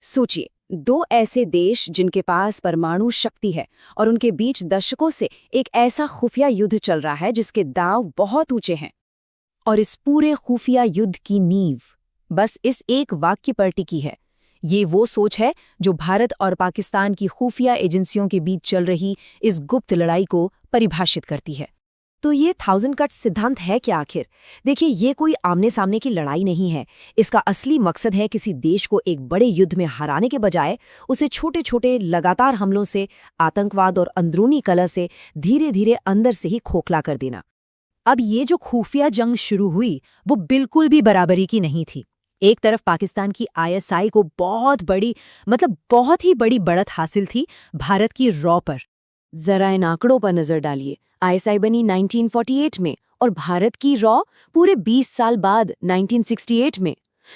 सोचिए, दो ऐसे देश जिनके पास परमाणु शक्ति है और उनके बीच दशकों से एक ऐसा खुफिया युद्ध चल रहा है जिसके दांव बहुत ऊंचे हैं। और इस पूरे खुफिया युद्ध की नींव बस इस एक वाक्य पर टिकी है। ये वो सोच है जो भारत और पाकिस्तान की खुफिया एजेंसियों के बीच चल रही इस गुप्त लड़ाई को परिभाषित करती है। तो ये 1000 कट सिद्धांत है क्या आखिर? देखिए, ये कोई आमने सामने की लड़ाई नहीं है। इसका असली मकसद है किसी देश को एक बड़े युद्ध में हराने के बजाय उसे छोटे छोटे लगातार हमलों से, आतंकवाद और अंदरूनी कलह से धीरे धीरे अंदर से ही खोखला कर देना। अब ये जो खुफिया जंग शुरू हुई वो बिल्कुल भी बराबरी की नहीं थी। एक तरफ पाकिस्तान की आईएसआई को बहुत ही बड़ी बढ़त हासिल थी भारत की रॉ पर। जरा इन आंकड़ों पर नजर डालिए। आईएसआई बनी 1948 में और भारत की रॉ पूरे 20 साल बाद 1968 में।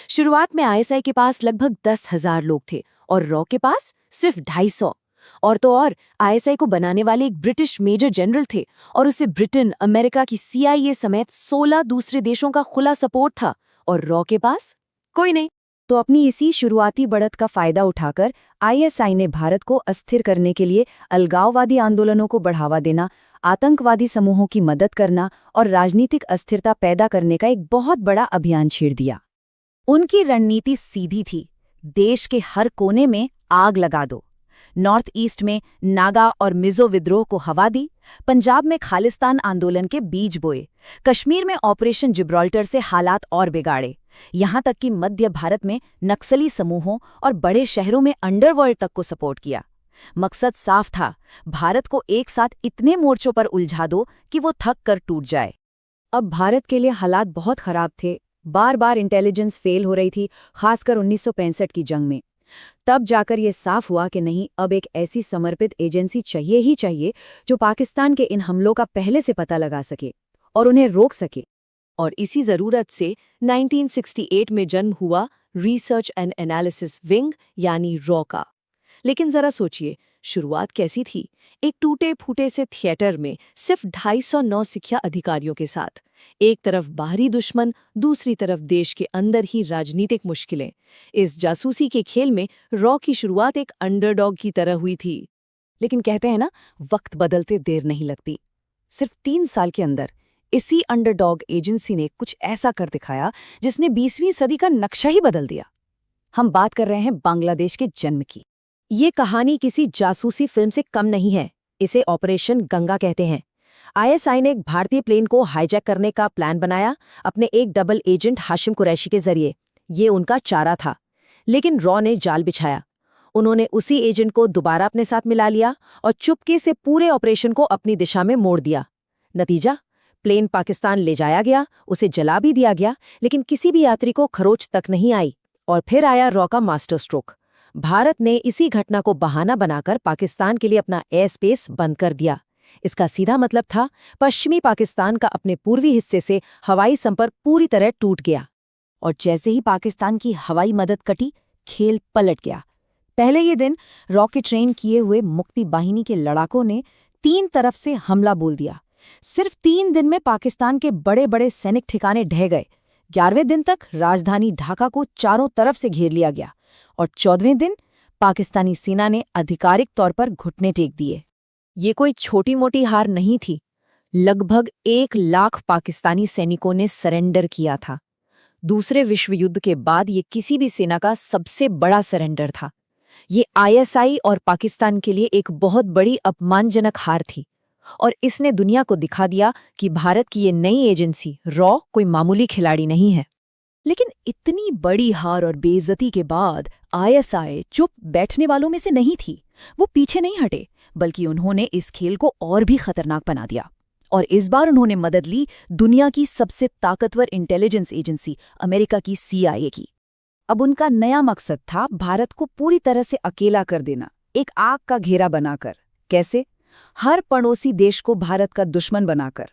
शुरुआत में आईएसआई के पास लगभग 10,000 लोग थे और रॉ के पास सिर्फ 250। और तो और आईएसआई को बनाने वाले एक ब्रिटिश मेजर जनरल थे और उसे ब्रिटेन, अमेरिका की सीआईए समेत 16 दूसरे देशों का खुला सपोर्ट था। और रॉ के पास कोई नहीं। तो अपनी इसी शुरुआती बढ़त का फायदा उठाकर आईएसआई ने भारत को अस्थिर करने के लिए अलगाववादी आंदोलनों को बढ़ावा देना, आतंकवादी समूहों की मदद करना और राजनीतिक अस्थिरता पैदा करने का एक बहुत बड़ा अभियान छेड़ दिया। उनकी रणनीति सीधी थी, देश के हर कोने में आग लगा दो। नॉर्थ ईस्ट में नागा और मिजो विद्रोह को हवा दी, पंजाब में खालिस्तान आंदोलन के बीज बोए, कश्मीर में ऑपरेशन जिब्राल्टर से हालात और बिगाड़े, यहाँ तक कि मध्य भारत में नक्सली समूहों और बड़े शहरों में अंडरवर्ल्ड तक को सपोर्ट किया। मकसद साफ था, भारत को एक साथ इतने मोर्चों पर उलझा दो कि वो थक कर टूट जाए। अब भारत के लिए हालात बहुत खराब थे। बार बार इंटेलिजेंस फेल हो रही थी, खासकर 1965 की जंग में। तब जाकर ये साफ हुआ कि नहीं, अब एक ऐसी समर्पित एजेंसी चाहिए ही चाहिए जो पाकिस्तान के इन हमलों का पहले से पता लगा सके और उन्हें रोक सके। और इसी ज़रूरत से 1968 में जन्म हुआ रिसर्च एंड एनालिसिस विंग यानी रॉ का। लेकिन जरा सोचिए, शुरुआत कैसी थी? एक टूटे फूटे से थिएटर में सिर्फ 250 नौसिखिया अधिकारियों के साथ। एक तरफ बाहरी दुश्मन, दूसरी तरफ देश के अंदर ही राजनीतिक मुश्किलें। इस जासूसी के खेल में रॉ की शुरुआत एक अंडरडॉग की तरह हुई थी। लेकिन कहते हैं ना, वक्त बदलते देर नहीं लगती। सिर्फ 3 साल के अंदर इसी अंडरडॉग एजेंसी ने कुछ ऐसा कर दिखाया जिसने 20वीं सदी का नक्शा ही बदल दिया। हम बात कर रहे हैं बांग्लादेश के जन्म की। ये कहानी किसी जासूसी फिल्म से कम नहीं है। इसे ऑपरेशन गंगा कहते हैं। आईएसआई ने एक भारतीय प्लेन को हाईजैक करने का प्लान बनाया अपने एक डबल एजेंट हाशिम कुरैशी के जरिए। ये उनका चारा था, लेकिन रॉ ने जाल बिछाया। उन्होंने उसी एजेंट को दोबारा अपने साथ मिला लिया और चुपके से पूरे ऑपरेशन को अपनी दिशा में मोड़ दिया। नतीजा, प्लेन पाकिस्तान ले जाया गया, उसे जला भी दिया गया, लेकिन किसी भी यात्री को खरोच तक नहीं आई। और फिर आया रॉ का मास्टर स्ट्रोक। भारत ने इसी घटना को बहाना बनाकर पाकिस्तान के लिए अपना एयर स्पेस बंद कर दिया। इसका सीधा मतलब था, पश्चिमी पाकिस्तान का अपने पूर्वी हिस्से से हवाई संपर्क पूरी तरह टूट गया। और जैसे ही पाकिस्तान की हवाई मदद कटी, खेल पलट गया। पहले ये दिन रॉकेट ट्रेन किए हुए मुक्ति बाहिनी के लड़ाकों ने 3 तरफ से हमला बोल दिया। सिर्फ 3 दिन में पाकिस्तान के बड़े बड़े सैनिक ठिकाने ढह गए। 11वें दिन तक राजधानी ढाका को चारों तरफ से घेर लिया गया और 14वें दिन पाकिस्तानी सेना ने आधिकारिक तौर पर घुटने टेक दिए। ये कोई छोटी मोटी हार नहीं थी। लगभग 1 लाख पाकिस्तानी सैनिकों ने सरेंडर किया था। दूसरे विश्व युद्ध के बाद ये किसी भी सेना का सबसे बड़ा सरेंडर था। ये आईएसआई और पाकिस्तान के लिए एक बहुत बड़ी अपमानजनक हार थी और इसने दुनिया को दिखा दिया कि भारत की ये नई एजेंसी रॉ कोई मामूली खिलाड़ी नहीं है। लेकिन इतनी बड़ी हार और बेइज्जती के बाद आईएसआई चुप बैठने वालों में से नहीं थी। वो पीछे नहीं हटे, बल्कि उन्होंने इस खेल को और भी खतरनाक बना दिया। और इस बार उन्होंने मदद ली दुनिया की सबसे ताकतवर इंटेलिजेंस एजेंसी अमेरिका की सीआईए की। अब उनका नया मकसद था भारत को पूरी तरह से अकेला कर देना, एक आग का घेरा बनाकर। कैसे? हर पड़ोसी देश को भारत का दुश्मन बनाकर।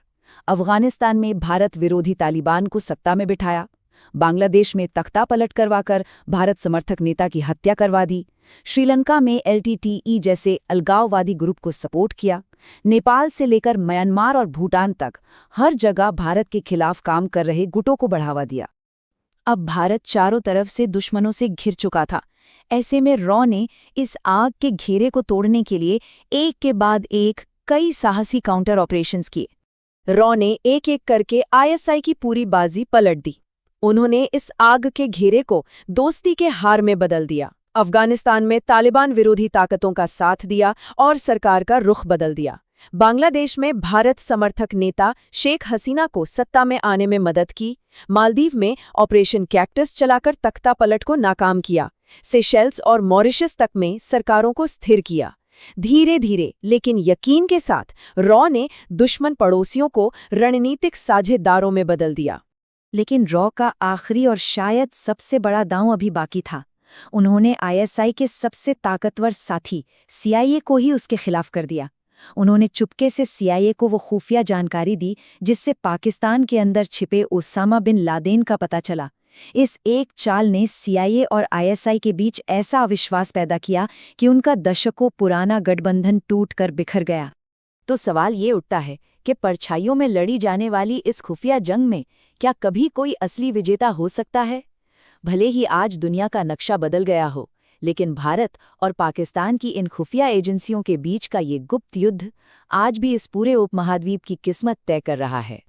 अफगानिस्तान में भारत विरोधी तालिबान को सत्ता में बिठाया, बांग्लादेश में तख्ता पलट करवाकर भारत समर्थक नेता की हत्या करवा दी, श्रीलंका में एलटीटीई जैसे अलगाववादी ग्रुप को सपोर्ट किया, नेपाल से लेकर म्यांमार और भूटान तक हर जगह भारत के खिलाफ काम कर रहे गुटों को बढ़ावा दिया। अब भारत चारों तरफ से दुश्मनों से घिर चुका था। ऐसे में रॉ ने इस आग के घेरे को तोड़ने के लिए एक के बाद एक कई साहसी काउंटर ऑपरेशंस किए। रॉ ने एक एक करके आईएसआई की पूरी बाजी पलट दी। उन्होंने इस आग के घेरे को दोस्ती के हार में बदल दिया, अफगानिस्तान में तालिबान विरोधी ताकतों का साथ दिया और सरकार का रुख बदल दिया। बांग्लादेश में भारत समर्थक नेता शेख हसीना को सत्ता में आने में मदद की। मालदीव में ऑपरेशन कैक्टस चलाकर तख्ता पलट को नाकाम किया। सेशेल्स और मॉरिशस तक में सरकारों को स्थिर किया। धीरे धीरे लेकिन यकीन के साथ रॉ ने दुश्मन पड़ोसियों को रणनीतिक साझेदारों में बदल दिया। लेकिन रॉ का आखिरी और शायद सबसे बड़ा दांव अभी बाकी था। उन्होंने आईएसआई के सबसे ताकतवर साथी सीआईए को ही उसके खिलाफ कर दिया। उन्होंने चुपके से सीआईए को वो खुफिया जानकारी दी जिससे पाकिस्तान के अंदर छिपे ओसामा बिन लादेन का पता चला। इस एक चाल ने सीआईए और आईएसआई के बीच ऐसा अविश्वास पैदा किया कि उनका दशकों पुराना गठबंधन टूटकर बिखर गया। तो सवाल ये उठता है कि परछाइयों में लड़ी जाने वाली इस खुफिया जंग में क्या कभी कोई असली विजेता हो सकता है? भले ही आज दुनिया का नक्शा बदल गया हो, लेकिन भारत और पाकिस्तान की इन खुफिया एजेंसियों के बीच का ये गुप्त युद्ध आज भी इस पूरे उपमहाद्वीप की किस्मत तय कर रहा है।